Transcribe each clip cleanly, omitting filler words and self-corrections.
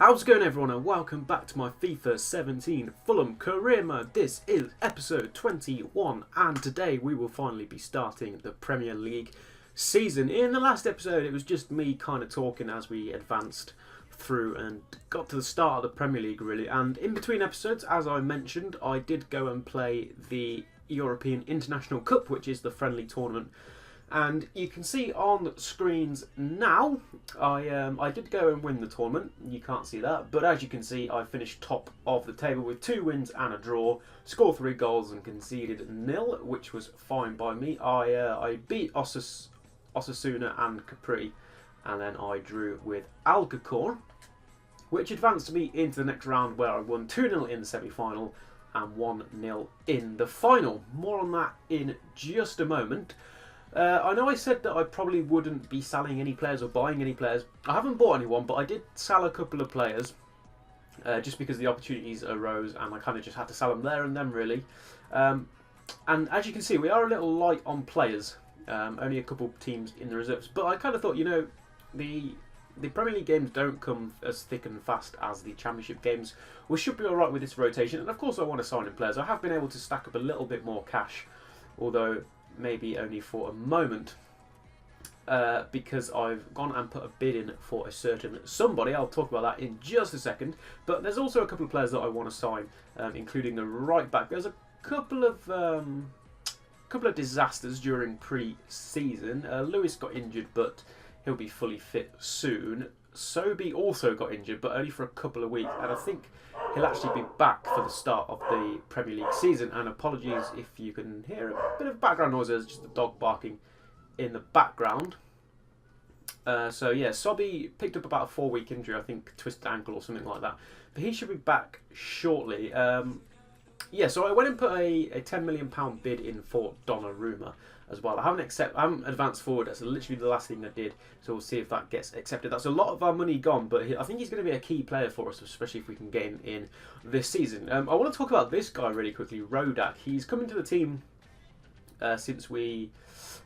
How's it going, everyone, and welcome back to my FIFA 17 Fulham career mode. This is episode 21 and today we will finally be starting the Premier League season. In the last episode it was just me kind of talking as we advanced through and got to the start of the Premier League really, and in between episodes, as I mentioned, I did go and play the European International Cup, which is the friendly tournament. And you can see on screens now, I did go and win the tournament. You can't see that, but as you can see, I finished top of the table with 2 wins and a draw, scored 3 goals and conceded 0, which was fine by me. I beat Osasuna and Capri, and then I drew with Alcacorn, which advanced me into the next round where I won 2-0 in the semi-final and 1-0 in the final. More on that in just a moment. I know I said that I probably wouldn't be selling any players or buying any players. I haven't bought anyone, but I did sell a couple of players just because the opportunities arose and I kind of just had to sell them there and then really. And as you can see, we are a little light on players, only a couple of teams in the reserves. But I kind of thought, you know, the Premier League games don't come as thick and fast as the Championship games. We should be alright with this rotation, and of course I want to sign in players. I have been able to stack up a little bit more cash, although maybe only for a moment, because I've gone and put a bid in for a certain somebody. I'll talk about that in just a second. But there's also a couple of players that I want to sign, including the right back. There's a couple of disasters during pre-season. Lewis got injured, but he'll be fully fit soon. Sobey also got injured, but only for a couple of weeks, and I think he'll actually be back for the start of the Premier League season. And apologies if you can hear a bit of background noise, there's just a dog barking in the background. So yeah, Sobey picked up about a 4-week injury, I think twisted ankle or something like that, but he should be back shortly. Yeah, so I went and put a £10 million bid in for Donnarumma as well. I haven't advanced forward. That's literally the last thing I did. So we'll see if that gets accepted. That's a lot of our money gone, but I think he's going to be a key player for us, especially if we can get him in this season. I want to talk about this guy really quickly, Rodak. He's come into the team since we...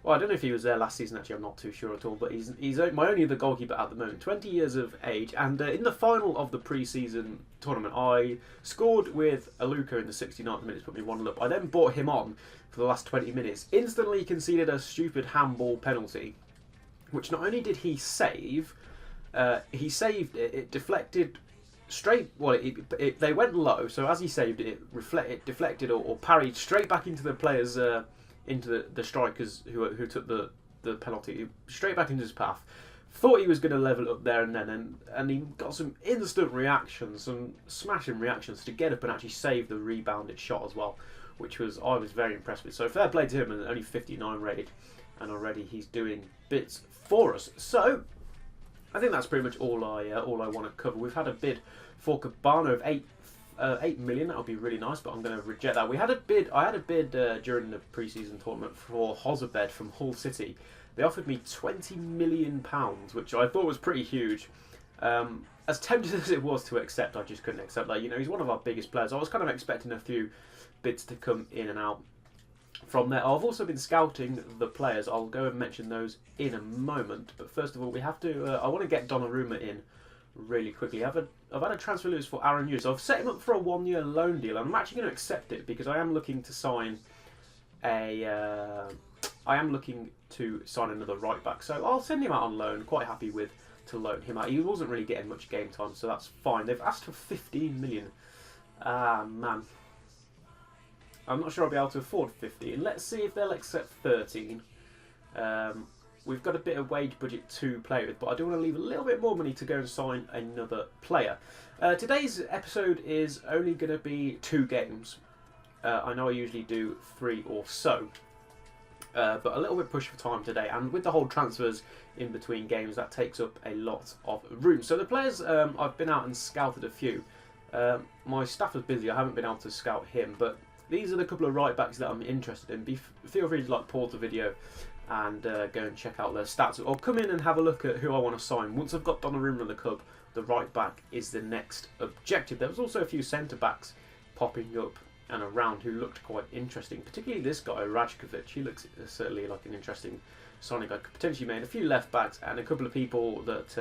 Well, I don't know if he was there last season, actually, I'm not too sure at all, but he's my only other goalkeeper at the moment, 20 years of age, and in the final of the pre-season tournament, I scored with Aluka in the 69th minute, put me 1-0 up. I then brought him on for the last 20 minutes, instantly conceded a stupid handball penalty, which not only did he save, he saved it, it deflected straight, well, they went low, so as he saved it, it deflected or parried straight back into the players, into the strikers who took the penalty, straight back into his path. Thought he was going to level up there and then, and he got some instant reactions, some smashing reactions to get up and actually save the rebounded shot as well, which I was very impressed with. So fair play to him, and only 59 rated, and already he's doing bits for us. So I think that's pretty much all I want to cover. We've had a bid for Cabana of 8 million. That would be really nice, but I'm going to reject that. I had a bid during the pre-season tournament for Hozabed from Hull City. They offered me £20 million, which I thought was pretty huge. As tempted as it was to accept, I just couldn't accept that. You know, he's one of our biggest players. I was kind of expecting a few bids to come in and out from there. I've also been scouting the players. I'll go and mention those in a moment. But first of all, we have to. I want to get Donnarumma in really quickly. I've had a transfer loose for Aaron Hughes. So I've set him up for a 1-year loan deal. I'm actually going to accept it because I am looking to sign another right back. So I'll send him out on loan. Quite happy to loan him out. He wasn't really getting much game time, so that's fine. They've asked for 15 million. Ah, man. I'm not sure I'll be able to afford 15. Let's see if they'll accept 13. We've got a bit of wage budget to play with, but I do want to leave a little bit more money to go and sign another player. Today's episode is only going to be 2 games. I know I usually do 3 or so, but a little bit pushed for time today, and with the whole transfers in between games, that takes up a lot of room. So the players, I've been out and scouted a few. My staff was busy, I haven't been able to scout him, but these are the couple of right backs that I'm interested in. Feel free to pause the video and go and check out their stats, or come in and have a look at who I want to sign. Once I've got Donnarumma in the club, the right back is the next objective. There was also a few centre backs popping up and around who looked quite interesting, particularly this guy Rajkovic. He looks certainly like an interesting signing. I could potentially make a few left backs and a couple of people that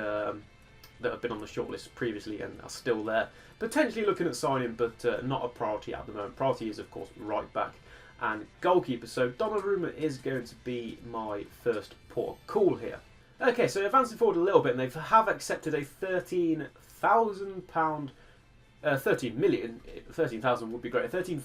that have been on the shortlist previously and are still there. Potentially looking at signing, but not a priority at the moment. Priority is, of course, right back and goalkeeper. So Donnarumma is going to be my first port of call here. Okay, so advancing forward a little bit, and they have accepted a £13,000, 13 million, 13,000 would be great. 13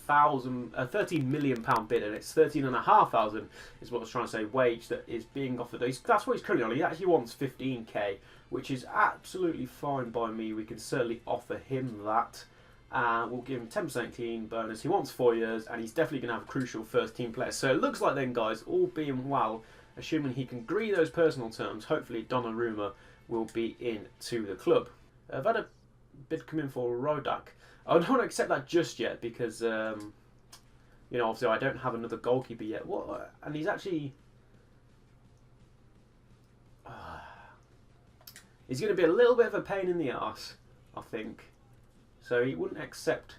million pound bid, and it's 13,500 is what I was trying to say. Wage that is being offered. That's what he's currently on. He actually wants 15k, which is absolutely fine by me. We can certainly offer him that. We'll give him 10% clean bonus. He wants 4 years, and he's definitely going to have a crucial first team player. So it looks like then, guys, all being well, assuming he can agree those personal terms, hopefully Donnarumma will be into the club. I've had a bid come in for Rodak. I don't want to accept that just yet because, obviously I don't have another goalkeeper yet. What? And he's actually... he's going to be a little bit of a pain in the arse, I think. So he wouldn't accept...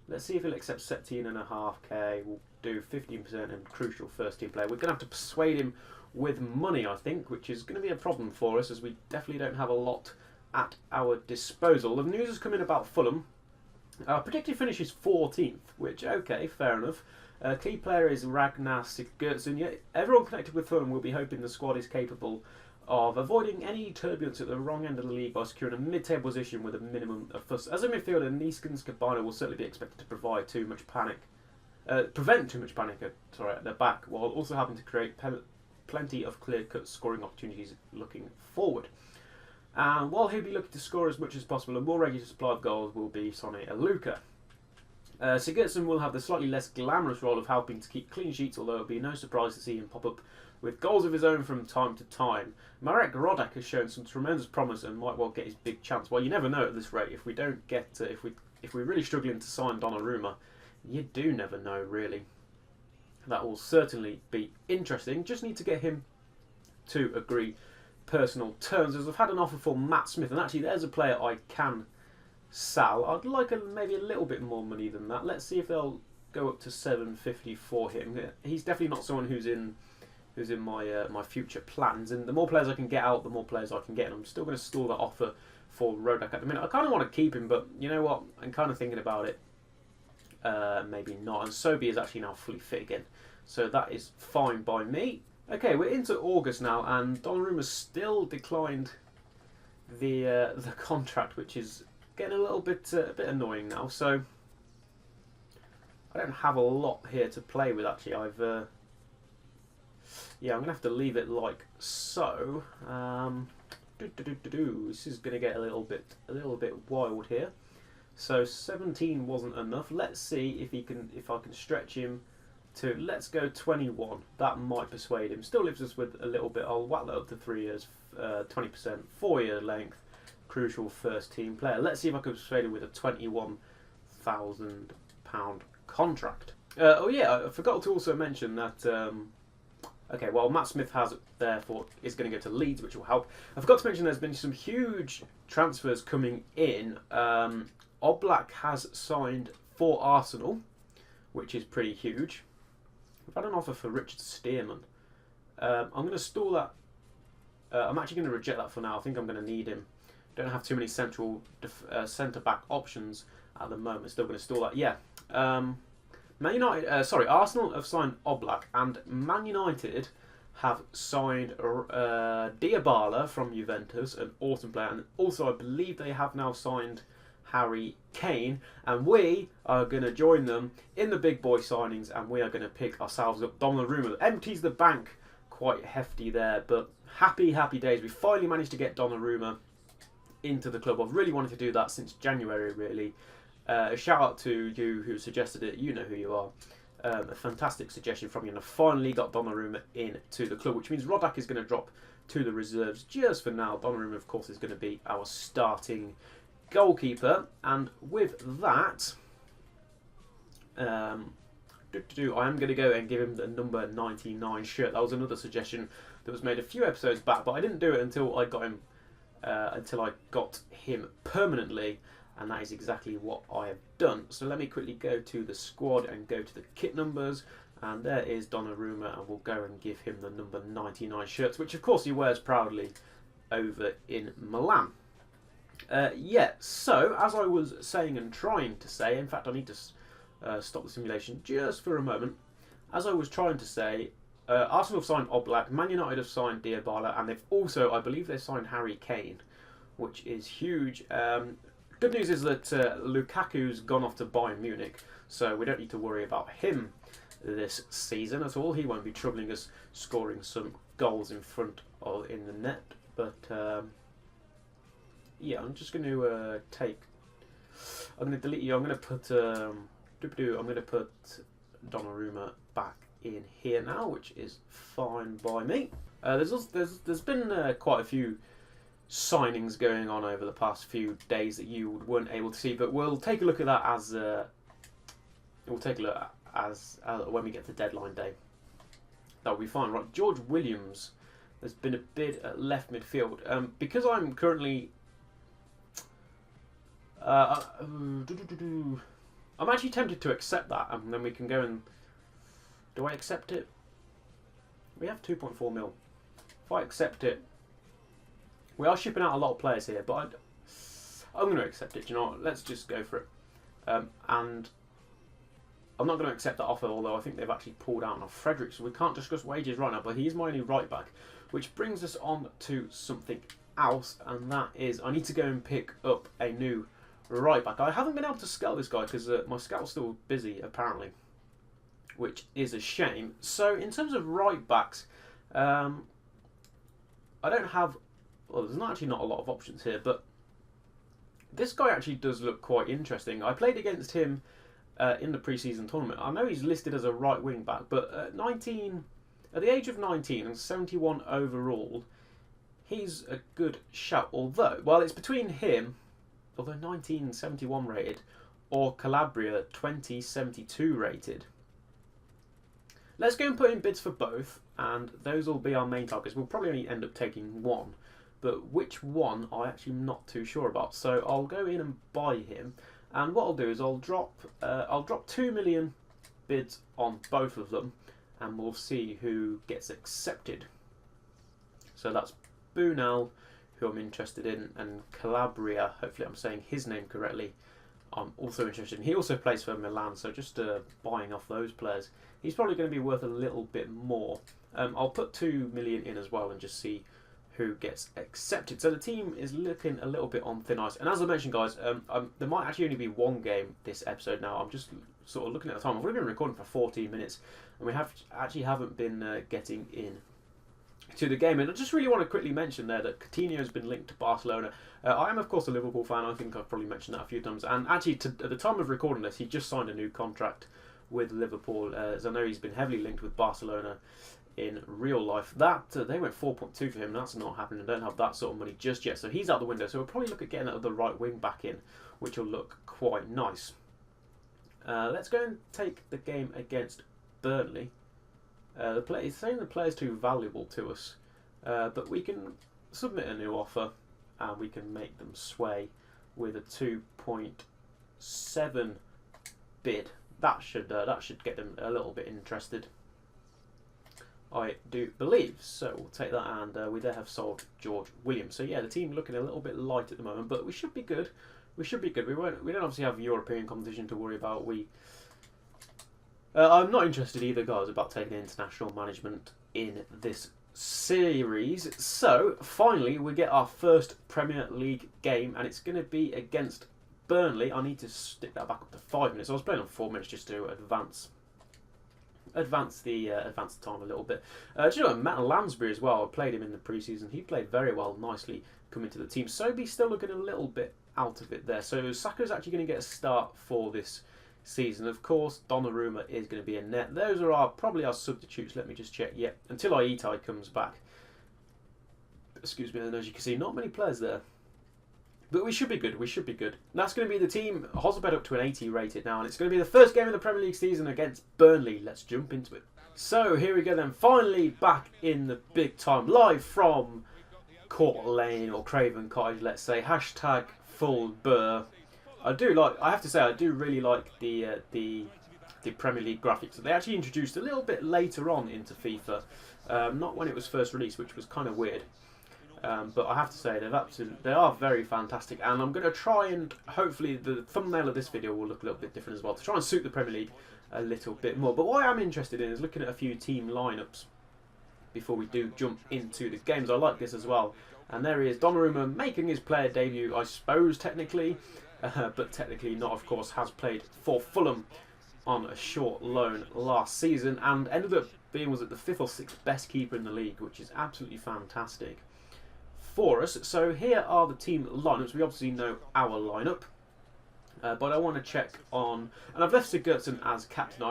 Let's see if he'll accept 17.5k. We'll do 15% and crucial first team player. We're going to have to persuade him with money, I think, which is going to be a problem for us as we definitely don't have a lot at our disposal. The news has come in about Fulham. Our predicted finish is 14th, which, okay, fair enough. Key player is Ragnar Sigurdsson. Yeah, everyone connected with Fulham will be hoping the squad is capable of avoiding any turbulence at the wrong end of the league by securing a mid-table position with a minimum of fuss. As a midfielder, Neeskens Cabana will certainly be expected to prevent too much panic at their back, while also having to create plenty of clear-cut scoring opportunities looking forward. And while he'll be looking to score as much as possible, a more regular supply of goals will be Sonny Aluka. Sigurdsson will have the slightly less glamorous role of helping to keep clean sheets, although it'll be no surprise to see him pop up with goals of his own from time to time. Marek Rodak has shown some tremendous promise and might well get his big chance. Well, you never know at this rate. If we don't get, if we're really struggling to sign Donnarumma, you do never know really. That will certainly be interesting. Just need to get him to agree personal terms, as I've had an offer for Matt Smith, and actually there's a player I can sell. I'd like maybe a little bit more money than that. Let's see if they'll go up to 750 for him. He's definitely not someone who's in my future plans, and the more players I can get out, the more players I can get, and I'm still going to stall that offer for Rodak at the minute. I kind of want to keep him, but you know what, I'm kind of thinking about it. Maybe not, and Sobi is actually now fully fit again, so that is fine by me. Okay, we're into August now, and Donnarumma still declined the contract, which is getting a little bit annoying now. So I don't have a lot here to play with. Actually, yeah, I'm gonna have to leave it like so. This is gonna get a little bit wild here. So 17 wasn't enough. Let's see if I can stretch him to, let's go 21. That might persuade him. Still leaves us with a little bit. I'll whack that up to 3 years, 20%, 4-year length, crucial first team player. Let's see if I can persuade him with a £21,000 contract. Oh yeah, I forgot to also mention that. Okay, well, Matt Smith therefore is going to go to Leeds, which will help. I forgot to mention there's been some huge transfers coming in. Oblak has signed for Arsenal, which is pretty huge. I've had an offer for Richard Stearman. I'm going to stall that. I'm actually going to reject that for now. I think I'm going to need him. Don't have too many central centre-back options at the moment. Still going to stall that. Yeah. Arsenal have signed Oblak, and Man United have signed Dybala from Juventus, an awesome player, and also I believe they have now signed Harry Kane, and we are going to join them in the big boy signings, and we are going to pick ourselves up Donnarumma. Empties the bank quite hefty there, but happy days. We finally managed to get Donnarumma into the club. I've really wanted to do that since January, really. A shout out to you who suggested it. You know who you are. A fantastic suggestion from you, and I finally got Donnarumma into the club, which means Rodak is going to drop to the reserves just for now. Donnarumma, of course, is going to be our starting goalkeeper, and with that, I am going to go and give him the number 99 shirt. That was another suggestion that was made a few episodes back, but I didn't do it until I got him permanently. And that is exactly what I have done. So let me quickly go to the squad and go to the kit numbers. And there is Donnarumma, and we'll go and give him the number 99 shirts, which of course he wears proudly over in Milan. Yeah, so as I was saying and trying to say, in fact I need to stop the simulation just for a moment. As I was trying to say, Arsenal have signed Oblak, Man United have signed Dybala, and they've also, I believe they've signed Harry Kane, which is huge. Good news is that Lukaku's gone off to Bayern Munich, so we don't need to worry about him this season at all. He won't be troubling us scoring some goals in front of in the net, but yeah, I'm just going to I'm going to delete you. I'm going to put Donnarumma back in here now, which is fine by me. There's been quite a few signings going on over the past few days that you weren't able to see, but we'll take a look at that as when we get to deadline day. That'll be fine, right? George Williams, there's been a bid at left midfield. Because I'm currently I'm actually tempted to accept that, and then we can go and... Do I accept it? We have 2.4 mil. If I accept it... We are shipping out a lot of players here, but I'm going to accept it. Do you know what? Let's just go for it. And I'm not going to accept that offer, although I think they've actually pulled out on Frederick, so we can't discuss wages right now, but he's my only right back. Which brings us on to something else, and that is I need to go and pick up a new right back. I haven't been able to scout this guy because my scout's still busy apparently, which is a shame. So in terms of right backs, I don't have... Well, there's actually not a lot of options here, but this guy actually does look quite interesting. I played against him in the pre-season tournament. I know he's listed as a right wing back, but at the age of 19 and 71 overall, he's a good shout. Although, well, it's between him, although 1971 rated, or Calabria 2072 rated. Let's go and put in bids for both, and those will be our main targets. We'll probably only end up taking one, but which one I'm actually not too sure about. So I'll go in and buy him, and what I'll do is I'll drop 2 million bids on both of them, and we'll see who gets accepted. So that's Bunal, who I'm interested in, and Calabria, hopefully I'm saying his name correctly, I'm also interested in. He also plays for Milan, so just buying off those players. He's probably going to be worth a little bit more. I'll put 2 million in as well and just see who gets accepted. So the team is looking a little bit on thin ice. And as I mentioned, guys, there might actually only be one game this episode now. I'm just sort of looking at the time. I've only been recording for 14 minutes, and we haven't been getting in to the game. And I just really want to quickly mention there that Coutinho has been linked to Barcelona. I am, of course, a Liverpool fan. I think I've probably mentioned that a few times. And actually, at the time of recording this, he just signed a new contract with Liverpool. As I know, he's been heavily linked with Barcelona in real life. That they went 4.2 for him. That's not happening. I don't have that sort of money just yet. So he's out the window. So we'll probably look at getting the right wing back in, which will look quite nice. Let's go and take the game against Burnley. It's saying the player's too valuable to us, but we can submit a new offer and we can make them sway with a 2.7 bid. That should get them a little bit interested, I do believe. So we'll take that, and we there have sold George Williams. So yeah, the team looking a little bit light at the moment, but we should be good. We should be good. We don't obviously have European competition to worry about. I'm not interested either, guys, about taking international management in this series. So finally, we get our first Premier League game, and it's going to be against Burnley. I need to stick that back up to 5 minutes. I was playing on 4 minutes just to advance the time a little bit. Do you know, Matt Lansbury as well? I played him in the pre-season. He played very well, nicely coming to the team. Sobe's still looking a little bit out of it there. So Saka's actually going to get a start for this season. Of course, Donnarumma is going to be in net. Those are probably our substitutes. Let me just check. Yeah, until Aitai comes back. Excuse me, and as you can see, not many players there. But we should be good. We should be good. And that's going to be the team. Hosbed up to an 80 rated now, and it's going to be the first game of the Premier League season against Burnley. Let's jump into it. So here we go then. Finally back in the big time, live from Court Lane or Craven Cottage. Let's say hashtag full burr. I have to say, I do really like the Premier League graphics that they actually introduced a little bit later on into FIFA, not when it was first released, which was kind of weird. But I have to say they are very fantastic, and I'm going to try and hopefully the thumbnail of this video will look a little bit different as well to try and suit the Premier League a little bit more. But what I am interested in is looking at a few team lineups before we do jump into the games. I like this as well, and there he is, Donnarumma making his player debut, I suppose technically, but technically not. Of course, has played for Fulham on a short loan last season and ended up being, was it the 5th or 6th best keeper in the league, which is absolutely fantastic for us. So here are the team lineups. We obviously know our lineup, but I want to check on, and I've left Sigurdsson as captain.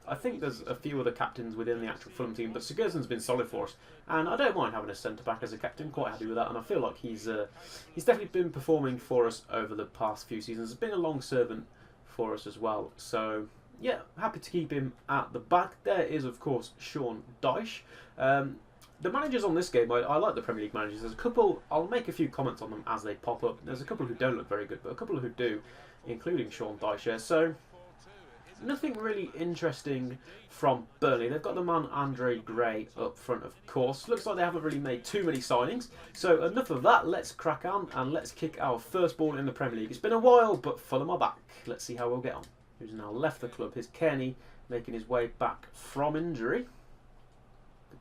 I think there's a few other captains within the actual Fulham team, but Sigurdsson's been solid for us, and I don't mind having a centre back as a captain. Quite happy with that, and I feel like he's definitely been performing for us over the past few seasons. He's been a long servant for us as well. So yeah, happy to keep him at the back. There is of course Sean Dyche. The managers on this game, I like the Premier League managers. There's a couple, I'll make a few comments on them as they pop up. There's a couple who don't look very good, but a couple who do, including Sean Dyche. So, nothing really interesting from Burnley. They've got the man Andre Gray up front, of course. Looks like they haven't really made too many signings. So, enough of that. Let's crack on and let's kick our first ball in the Premier League. It's been a while, but Fulham are back. Let's see how we'll get on. Who's now left the club? Here's Kenny making his way back from injury.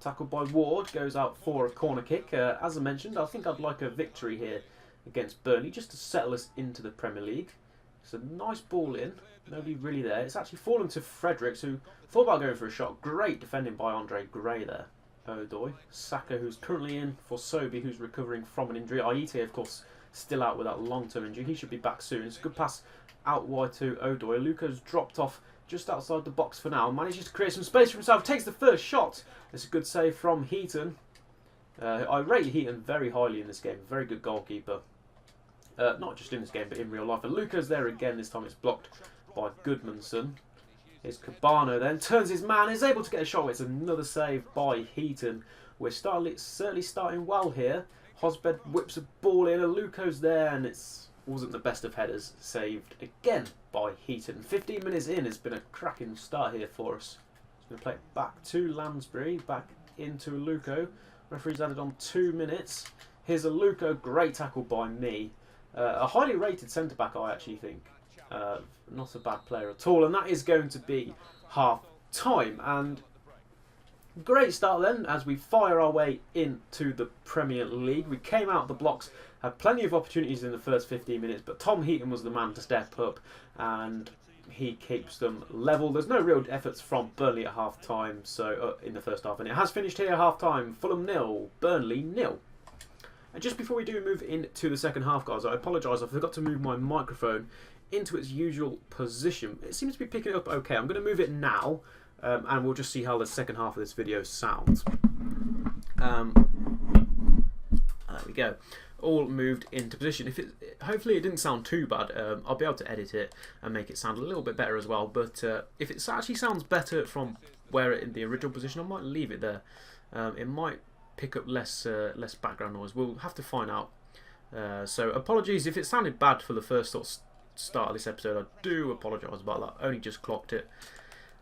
Tackled by Ward, goes out for a corner kick. As I mentioned, I think I'd like a victory here against Burnley just to settle us into the Premier League. It's a nice ball in, nobody really there. It's actually fallen to Fredericks, who thought about going for a shot. Great defending by Andre Gray there. Odoi. Saka, who's currently in for Sobi, who's recovering from an injury. Aite, of course, still out with that long-term injury. He should be back soon. It's a good pass out wide to Odoi. Luka's dropped off just outside the box for now. Manages to create some space for himself. Takes the first shot. It's a good save from Heaton. I rate Heaton very highly in this game. Very good goalkeeper. Not just in this game, but in real life. And Luka's there again. This time it's blocked by Goodmanson. Here's Cabano then. Turns his man. Is able to get a shot. It's another save by Heaton. We're certainly starting well here. Hosbed whips a ball in. And Luka's there. And it's wasn't the best of headers. Saved again by Heaton. 15 minutes in. It's been a cracking start here for us. He's going to play it back to Lansbury. Back into Luko. Referee's added on 2 minutes. Here's a Luko. Great tackle by me. A highly rated centre-back, I actually think. Not a bad player at all. And that is going to be half-time. And great start then as we fire our way into the Premier League. We came out of the blocks, had plenty of opportunities in the first 15 minutes, but Tom Heaton was the man to step up and he keeps them level. There's no real efforts from Burnley at half-time, so in the first half, and it has finished here half-time. Fulham 0, Burnley 0. And just before we do move into the second half, guys, I apologise, I forgot to move my microphone into its usual position. It seems to be picking it up okay. I'm going to move it now, and we'll just see how the second half of this video sounds. There we go. All moved into position. Hopefully it didn't sound too bad. I'll be able to edit it and make it sound a little bit better as well. But if it actually sounds better from where it in the original position, I might leave it there. It might pick up less background noise. We'll have to find out. So apologies if it sounded bad for the first sort of start of this episode. I do apologise about that. Only just clocked it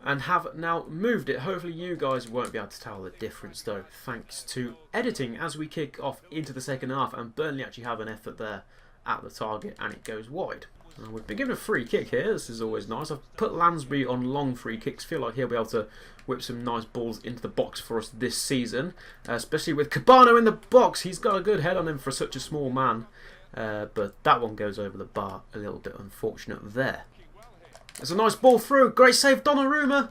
and have now moved it. Hopefully you guys won't be able to tell the difference though, thanks to editing, as we kick off into the second half. And Burnley actually have an effort there at the target and it goes wide. And we've been given a free kick here. This is always nice. I've put Lansbury on long free kicks. Feel like he'll be able to whip some nice balls into the box for us this season, especially with Cabano in the box. He's got a good head on him for such a small man, but that one goes over the bar. A little bit unfortunate there. There's a nice ball through. Great save, Donnarumma.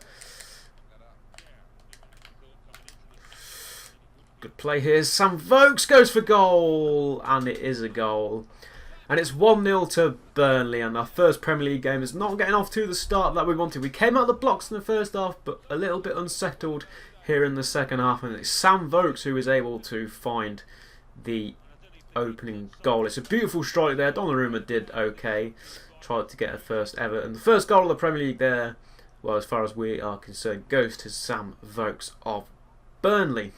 Good play here. Sam Vokes goes for goal. And it is a goal. And it's 1-0 to Burnley. And our first Premier League game is not getting off to the start that we wanted. We came out of the blocks in the first half, but a little bit unsettled here in the second half. And it's Sam Vokes who is able to find the opening goal. It's a beautiful strike there. Donnarumma did okay. Tried to get a first ever, and the first goal of the Premier League there, well, as far as we are concerned, goes to Sam Vokes of Burnley.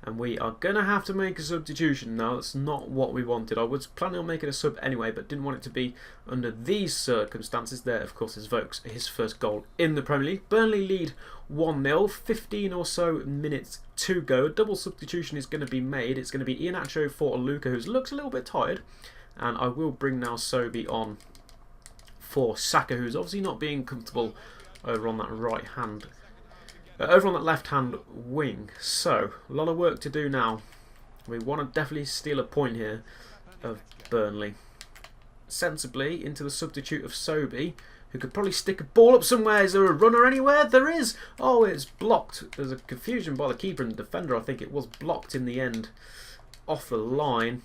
And we are going to have to make a substitution now. That's not what we wanted. I was planning on making a sub anyway, but didn't want it to be under these circumstances. There, of course, is Vokes, his first goal in the Premier League. Burnley lead 1-0, 15 or so minutes to go. A double substitution is going to be made. It's going to be Iheanacho for Luca, who looks a little bit tired. And I will bring now Sobi on for Saka, who's obviously not being comfortable over on that over on that left-hand wing. So, a lot of work to do now. We want to definitely steal a point here of Burnley. Sensibly into the substitute of Sobi, who could probably stick a ball up somewhere. Is there a runner anywhere? There is! Oh, it's blocked. There's a confusion by the keeper and the defender. I think it was blocked in the end. Off the line.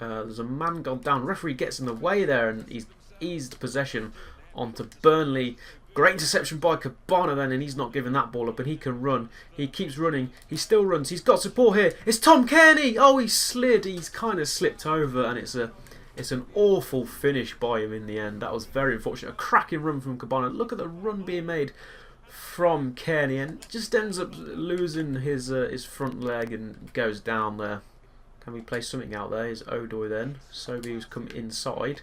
There's a man gone down. Referee gets in the way there and he's eased possession onto Burnley. Great interception by Cabana then, and he's not giving that ball up, and he can run. He keeps running. He still runs. He's got support here. It's Tom Kearney. Oh, he slid. He's kind of slipped over, and it's an awful finish by him in the end. That was very unfortunate. A cracking run from Cabana. Look at the run being made from Kearney, and just ends up losing his front leg and goes down there. Can we play something out there? Is Odoi then? Sobi's come inside.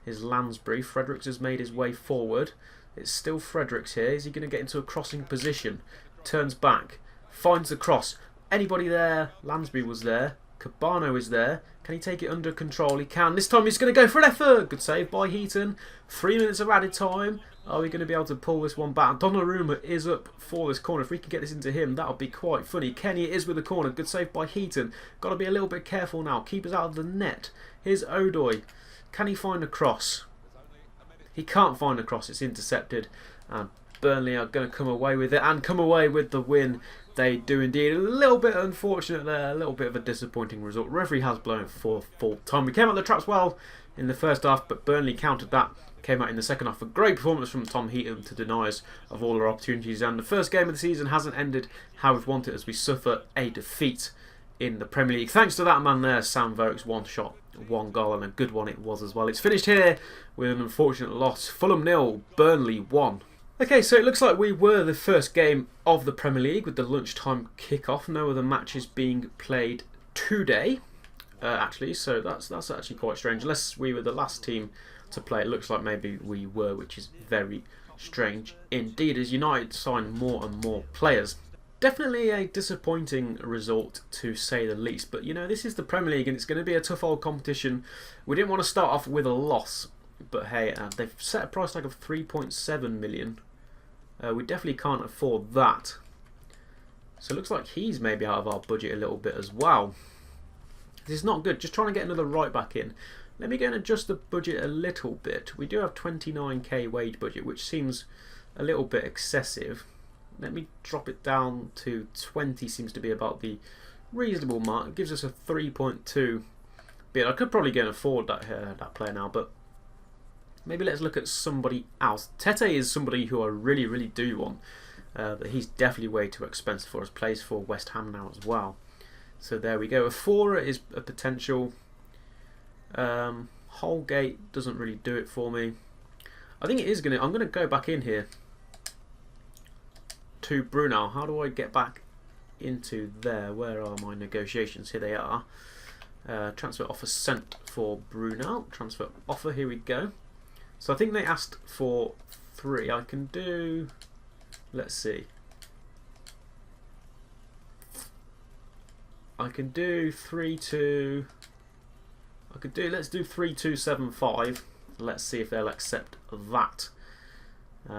Is Lansbury. Fredericks has made his way forward. It's still Fredericks here. Is he going to get into a crossing position? Turns back. Finds the cross. Anybody there? Lansbury was there. Cabano is there. Can he take it under control? He can. This time he's going to go for an effort. Good save by Heaton. 3 minutes of added time. Are we going to be able to pull this one back? Donnarumma is up for this corner. If we can get this into him, that'll be quite funny. Kenny is with the corner. Good save by Heaton. Got to be a little bit careful now. Keepers out of the net. Here's Odoi. Can he find a cross? He can't find a cross. It's intercepted. And Burnley are going to come away with it and come away with the win. They do indeed. A little bit unfortunate there. A little bit of a disappointing result. Referee has blown for full time. We came out the traps well in the first half, but Burnley countered that. Came out in the second half. A great performance from Tom Heaton to deny us of all our opportunities. And the first game of the season hasn't ended how we've wanted as we suffer a defeat in the Premier League. Thanks to that man there, Sam Vokes. One shot, one goal, and a good one it was as well. It's finished here with an unfortunate loss. Fulham 0, Burnley 1. Okay, so it looks like we were the first game of the Premier League with the lunchtime kickoff. No other matches being played today, actually. So that's actually quite strange. Unless we were the last team to play, it looks like maybe we were, which is very strange indeed. As United sign more and more players. Definitely a disappointing result to say the least. But you know, this is the Premier League and it's going to be a tough old competition. We didn't want to start off with a loss, but hey, they've set a price tag of 3.7 million. We definitely can't afford that. So it looks like he's maybe out of our budget a little bit as well. This is not good. Just trying to get another right back in. Let me go and adjust the budget a little bit. We do have 29k wage budget, which seems a little bit excessive. Let me drop it down to 20. Seems to be about the reasonable mark. It gives us a 3.2 bid. I could probably go and afford that player now, but maybe let's look at somebody else. Tete is somebody who I really do want. But he's definitely way too expensive for us. Plays for West Ham now as well. So there we go. Afora is a potential. Holgate doesn't really do it for me. I think it is going to. I'm going to go back in here to Brunel. How do I get back into there? Where are my negotiations? Here they are. Transfer offer sent for Brunel. Transfer offer. Here we go. So I think they asked for 3. I can do. Let's see. I can do 3-2. I could do. Let's do 3-2-7-5. Let's see if they'll accept that.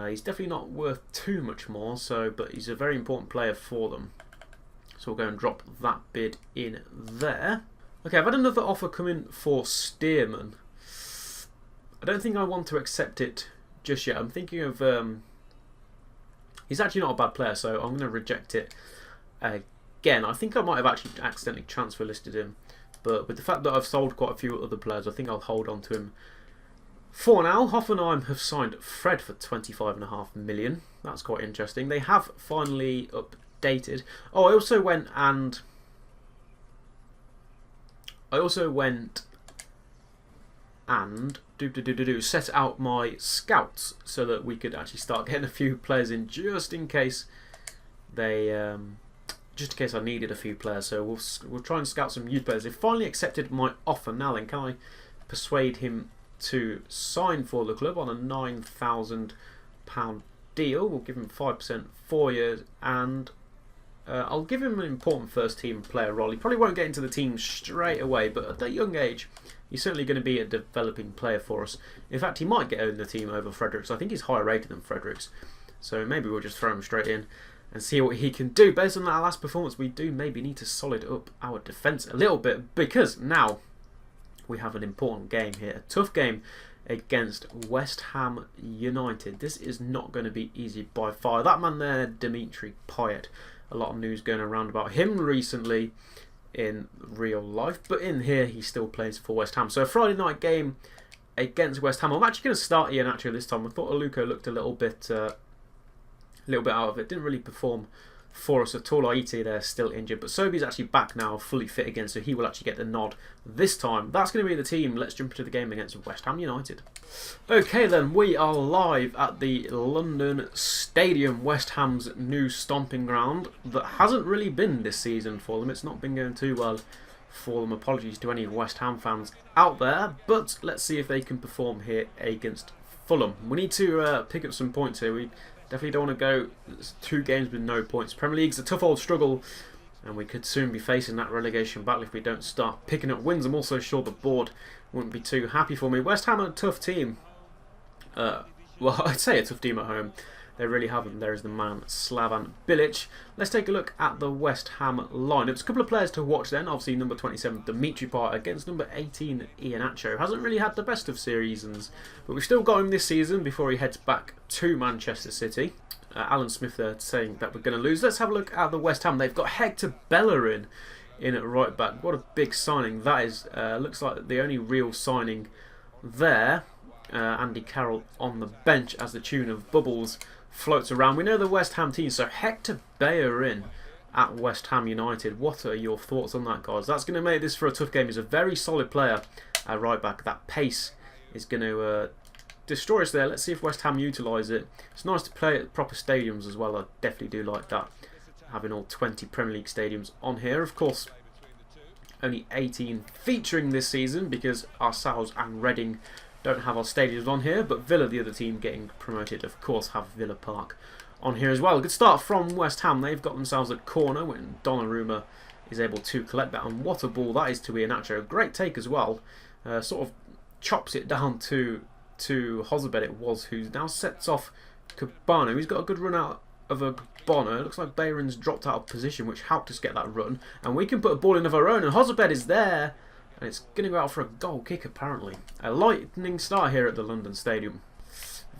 He's definitely not worth too much more. But he's a very important player for them. So we'll go and drop that bid in there. Okay, I've had another offer come in for Stearman. I don't think I want to accept it just yet. I'm thinking of. He's actually not a bad player, so I'm going to reject it again. I think I might have actually accidentally transfer listed him, but with the fact that I've sold quite a few other players, I think I'll hold on to him for now. Hoffenheim have signed Fred for 25.5 million. That's quite interesting. They have finally updated. Oh, I also went and set out my scouts so that we could actually start getting a few players in just in case they just in case I needed a few players. So we'll try and scout some youth players. They finally accepted my offer. Now then, can I persuade him to sign for the club on a £9,000 deal? We'll give him 5%, 4 years, and I'll give him an important first team player role. He probably won't get into the team straight away, but at that young age, he's certainly going to be a developing player for us. In fact, he might get in the team over Fredericks. I think he's higher rated than Fredericks, so maybe we'll just throw him straight in and see what he can do. Based on that last performance, we do maybe need to solid up our defence a little bit, because now we have an important game here. A tough game against West Ham United. This is not going to be easy by far. That man there, Dimitri Payet, a lot of news going around about him recently in real life, but in here he still plays for West Ham. So a Friday night game against West Ham. I'm actually going to start Iheanacho this time. I thought Aluko looked a little bit out of it. Didn't really perform for us at all. Aite there still injured, but Sobi's actually back now, fully fit again, so he will actually get the nod this time. That's going to be the team. Let's jump into the game against West Ham United. Okay then, we are live at the London Stadium, West Ham's new stomping ground that hasn't really been this season for them. It's not been going too well for them. Apologies to any West Ham fans out there, but let's see if they can perform here against Fulham. We need to pick up some points here. We definitely don't want to go 2 games with no points. Premier League's a tough old struggle, and we could soon be facing that relegation battle if we don't start picking up wins. I'm also sure the board wouldn't be too happy for me. West Ham are a tough team. Well, I'd say a tough team at home. They really haven't. There is the man Slavan Bilic. Let's take a look at the West Ham lineup. There's a couple of players to watch then. Obviously, number 27, Dimitri Payet, against number 18, Iheanacho. Hasn't really had the best of seasons, but we've still got him this season before he heads back to Manchester City. Alan Smith there saying that we're going to lose. Let's have a look at the West Ham. They've got Hector Bellerin in at right back. What a big signing that is. Looks like the only real signing there. Andy Carroll on the bench as the tune of Bubbles floats around. We know the West Ham team, so Hector Bellerin at West Ham United. What are your thoughts on that, guys? That's going to make this for a tough game. He's a very solid player at right back. That pace is going to destroy us there. Let's see if West Ham utilise it. It's nice to play at proper stadiums as well. I definitely do like that, having all 20 Premier League stadiums on here. Of course, only 18 featuring this season because ourselves and Reading don't have our stadiums on here, but Villa, the other team getting promoted, of course, have Villa Park on here as well. Good start from West Ham. They've got themselves a corner when Donnarumma is able to collect that, and what a ball that is to Iheanacho. Great take as well. Sort of chops it down to Hozabed, it was, who now sets off Cabano. He's got a good run out of a Bono. It looks like Bayron's dropped out of position, which helped us get that run, and we can put a ball in of our own, and Hozabed is there. And it's going to go out for a goal kick, apparently. A lightning start here at the London Stadium.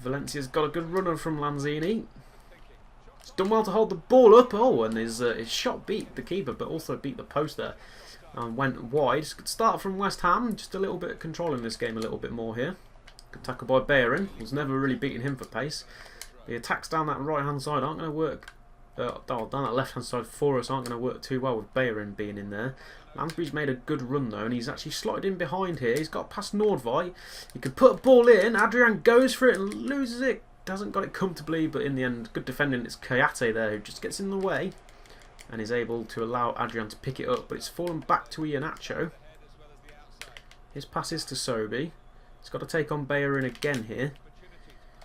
Valencia's got a good runner from Lanzini. He's done well to hold the ball up. Oh, and his shot beat the keeper, but also beat the post there. And went wide. It's a good start from West Ham. Just a little bit controlling this game a little bit more here. Good tackle by Bellerin. Was never really beating him for pace. The attacks down that right-hand side aren't going to work. Down that left-hand side for us aren't going to work too well with Bellerin being in there. Lansbury's made a good run though, and he's actually slotted in behind here. He's got past Nordvay. He could put a ball in. Adrian goes for it and loses it. Doesn't got it comfortably, but in the end, good defending. It's Kayate there who just gets in the way and is able to allow Adrian to pick it up, but it's fallen back to Iheanacho. His pass is to Sobi. He's got to take on Bellerin again here,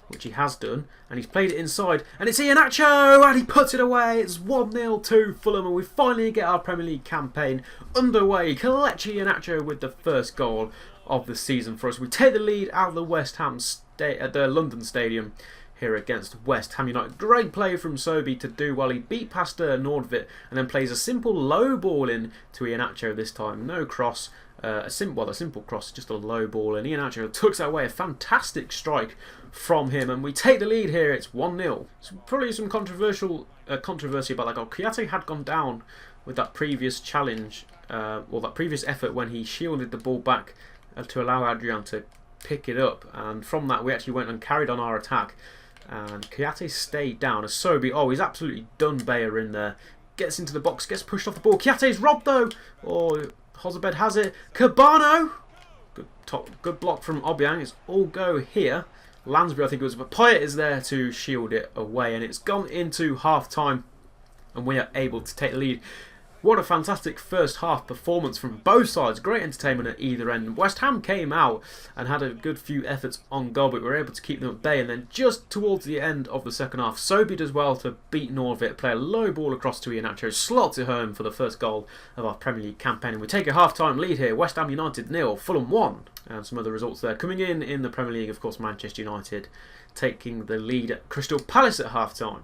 which he has done, and he's played it inside, and it's Iheanacho, and he puts it away. It's 1-0 to Fulham, and we finally get our Premier League campaign underway. Kelechi Iheanacho with the first goal of the season for us. We take the lead out of the West Ham at the London Stadium here against West Ham United. Great play from Sobi to do well. He beat past Nordvit and then plays a simple low ball in to Iheanacho this time. No cross. A simple cross, just a low ball, and Iheanacho tucks that away. A fantastic strike from him, and we take the lead here. It's 1-0. So probably some controversy about that goal. Kayate had gone down with that previous challenge, or that previous effort when he shielded the ball back to allow Adrian to pick it up, and from that we actually went and carried on our attack, and Kayate stayed down as Sobi, oh, he's absolutely done Bayer in there, gets into the box, gets pushed off the ball. Kiate's robbed though. Oh, Hozabed has it. Cabano, good block from Obiang. It's all go here. Lansbury, I think it was, but Payet is there to shield it away, and it's gone into half time. and we are able to take the lead. What a fantastic first half performance from both sides. Great entertainment at either end. West Ham came out and had a good few efforts on goal, but we were able to keep them at bay. And then just towards the end of the second half, Sobey does well to beat Norvit, play a low ball across to Iheanacho, slots it home for the first goal of our Premier League campaign. And we take a half-time lead here. West Ham United 0, Fulham 1. And some other results there. Coming in the Premier League, of course, Manchester United taking the lead at Crystal Palace at half-time.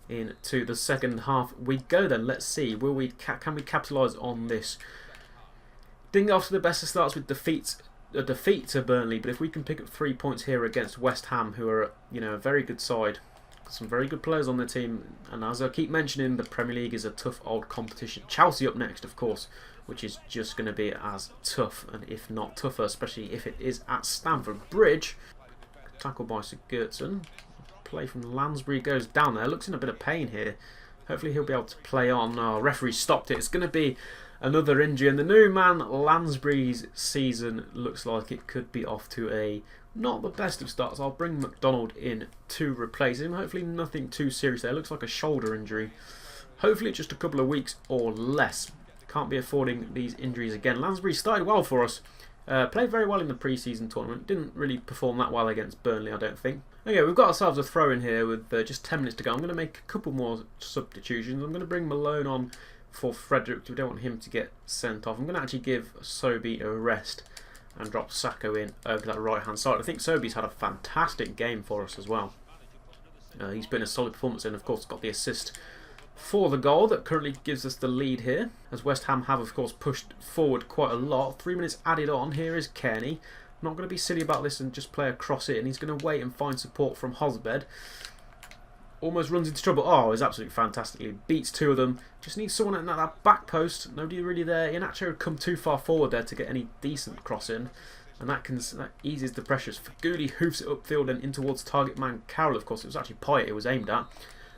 Into the second half we go then. Let's see, can we capitalise on this? Didn't get off to the best of starts with a defeat to Burnley, but if we can pick up 3 points here against West Ham, who are a very good side, some very good players on their team, and as I keep mentioning, the Premier League is a tough old competition. Chelsea up next, of course, which is just going to be as tough, and if not tougher, especially if it is at Stamford Bridge. Tackle by Sigurdsson. Play from Lansbury goes down there. Looks in a bit of pain here. Hopefully he'll be able to play on. Oh, referee stopped it. It's going to be another injury. And the new man, Lansbury's season looks like it could be off to a not the best of starts. I'll bring McDonald in to replace him. Hopefully nothing too serious there. Looks like a shoulder injury. Hopefully just a couple of weeks or less. Can't be affording these injuries again. Lansbury started well for us. Played very well in the pre-season tournament. Didn't really perform that well against Burnley, I don't think. Okay, we've got ourselves a throw in here with just 10 minutes to go. I'm going to make a couple more substitutions. I'm going to bring Malone on for Frederick. We don't want him to get sent off. I'm going to actually give Sobey a rest and drop Sacco in over that right-hand side. I think Sobey's had a fantastic game for us as well. He's been a solid performance and, of course, got the assist for the goal that currently gives us the lead here, as West Ham have, of course, pushed forward quite a lot. 3 minutes added on. Here is Kearney. Not going to be silly about this and just play across it, and he's going to wait and find support from Hosbed. Almost runs into trouble. Oh, he's absolutely fantastically beats two of them. Just needs someone at that back post. Nobody really there. Iheanacho had come too far forward there to get any decent cross in, and that eases the pressures. Faguli hoofs it upfield and in towards target man Carroll. Of course, it was actually Pyatt it was aimed at.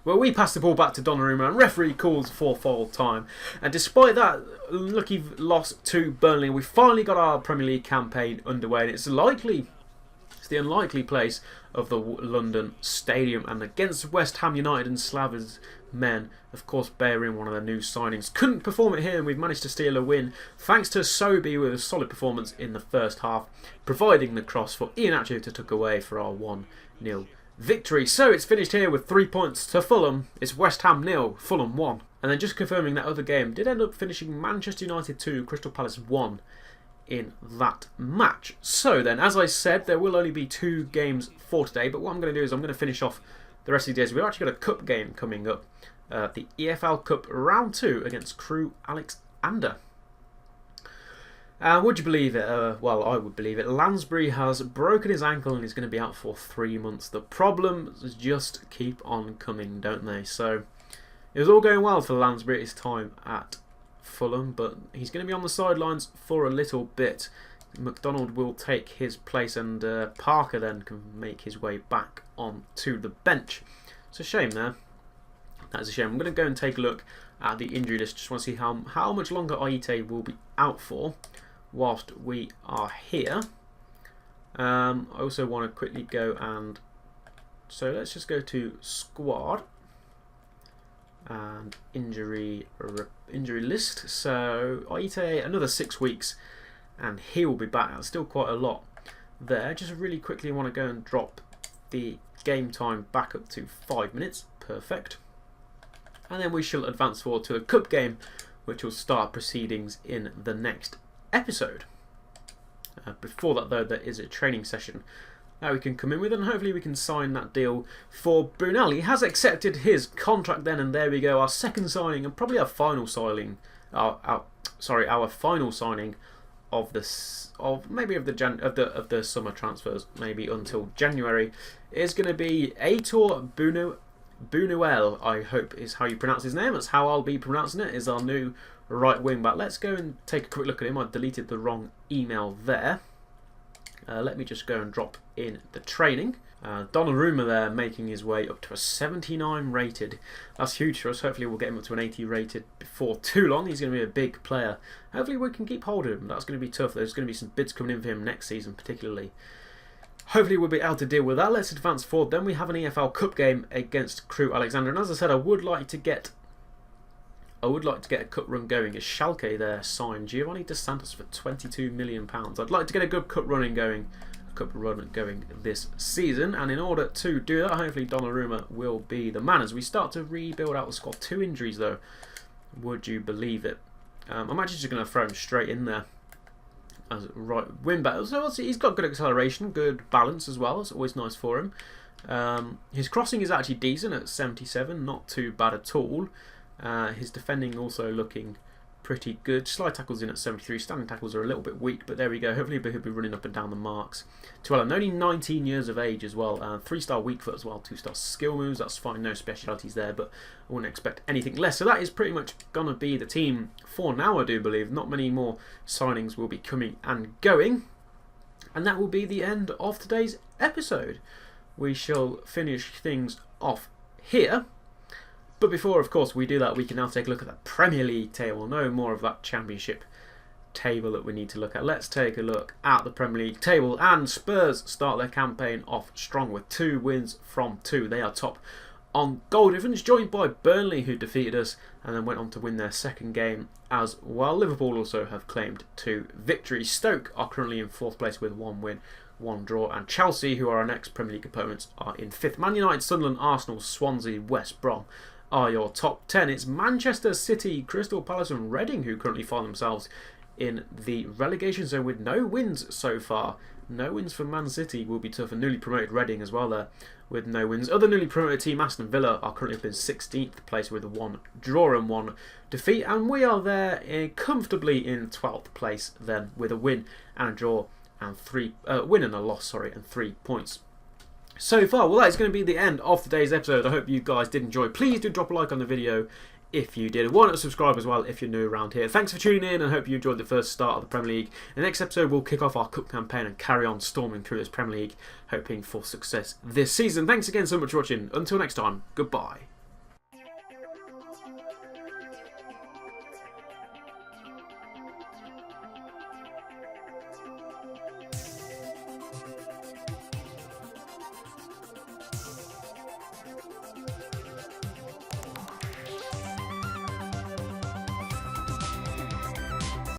Well, we pass the ball back to Donnarumma and referee calls for foul time. And despite that lucky loss to Burnley, we finally got our Premier League campaign underway. And it's the unlikely place of the London Stadium. And against West Ham United and Slavia's men, of course, bearing one of their new signings. Couldn't perform it here, and we've managed to steal a win thanks to Sobey with a solid performance in the first half, providing the cross for Iheanacho to tuck away for our 1-0 victory. So it's finished here with 3 points to Fulham. It's West Ham 0, Fulham 1. And then just confirming that other game did end up finishing Manchester United 2, Crystal Palace 1 in that match. So then, as I said, there will only be 2 games for today, but what I'm going to do is I'm going to finish off the rest of the days. We've actually got a cup game coming up, the EFL Cup Round 2 against Crewe Alexander. Would you believe it? Well, I would believe it. Lansbury has broken his ankle and he's going to be out for 3 months. The problems just keep on coming, don't they? So it was all going well for Lansbury at his time at Fulham, but he's going to be on the sidelines for a little bit. McDonald will take his place, and Parker then can make his way back onto the bench. It's a shame there. That is a shame. I'm going to go and take a look at the injury list. Just want to see how much longer Aite will be out for whilst we are here. I also want to quickly go and... So let's just go to squad and injury list. So Aite, another 6 weeks and he will be back. That's still quite a lot there. Just really quickly want to go and drop the game time back up to 5 minutes. Perfect. And then we shall advance forward to the cup game, which will start proceedings in the next episode. Before that, though, there is a training session that we can come in with, and hopefully we can sign that deal for Brunel. He has accepted his contract then, and there we go, our second signing and probably our final signing. Our final signing of the summer transfers, maybe until January, is going to be Aitor Bunuel, I hope is how you pronounce his name. That's how I'll be pronouncing it, is our new right wing back. Let's go and take a quick look at him. I deleted the wrong email there. Let me just go and drop in the training. Donnarumma there making his way up to a 79 rated. That's huge for us. Hopefully we'll get him up to an 80 rated before too long. He's going to be a big player. Hopefully we can keep hold of him. That's going to be tough. There's going to be some bids coming in for him next season particularly. hopefully we'll be able to deal with that. Let's advance forward. Then we have an EFL Cup game against Crewe Alexandra. And as I said, I would like to get a cup run going. As Schalke there signed Giovanni Dos Santos for £22 million. I'd like to get a good cup run going this season, and in order to do that, hopefully Donnarumma will be the man as we start to rebuild out the squad. 2 injuries though, would you believe it? I'm actually just going to throw him straight in there as right wing back. So he's got good acceleration, good balance as well. It's always nice for him. His crossing is actually decent at 77, not too bad at all. His defending also looking pretty good. Slide tackles in at 73. Standing tackles are a little bit weak, but there we go. Hopefully he'll be running up and down the marks. And only 19 years of age as well. 3-star weak foot as well. 2-star skill moves. That's fine. No specialities there, but I wouldn't expect anything less. So that is pretty much going to be the team for now, I do believe. Not many more signings will be coming and going. And that will be the end of today's episode. We shall finish things off here. But before, of course, we do that, we can now take a look at the Premier League table. No more of that Championship table that we need to look at. Let's take a look at the Premier League table. And Spurs start their campaign off strong with 2 wins from 2. They are top on goal difference, joined by Burnley, who defeated us and then went on to win their second game as well. Liverpool also have claimed 2 victories. Stoke are currently in 4th place with 1 win, 1 draw, and Chelsea, who are our next Premier League opponents, are in 5th. Man United, Sunderland, Arsenal, Swansea, West Brom are your top 10. It's Manchester City, Crystal Palace and Reading who currently find themselves in the relegation zone with no wins so far. No wins for Man City will be tough, and newly promoted Reading as well there with no wins. Other newly promoted team Aston Villa are currently up in 16th place with 1 draw and 1 defeat, and we are there comfortably in 12th place then with a win and a draw and win and a loss, and 3 points so far. Well, that is going to be the end of today's episode. I hope you guys did enjoy. Please do drop a like on the video if you did. Why not subscribe as well if you're new around here. Thanks for tuning in, and hope you enjoyed the first start of the Premier League. In the next episode, we'll kick off our cup campaign and carry on storming through this Premier League, hoping for success this season. Thanks again so much for watching. Until next time, goodbye.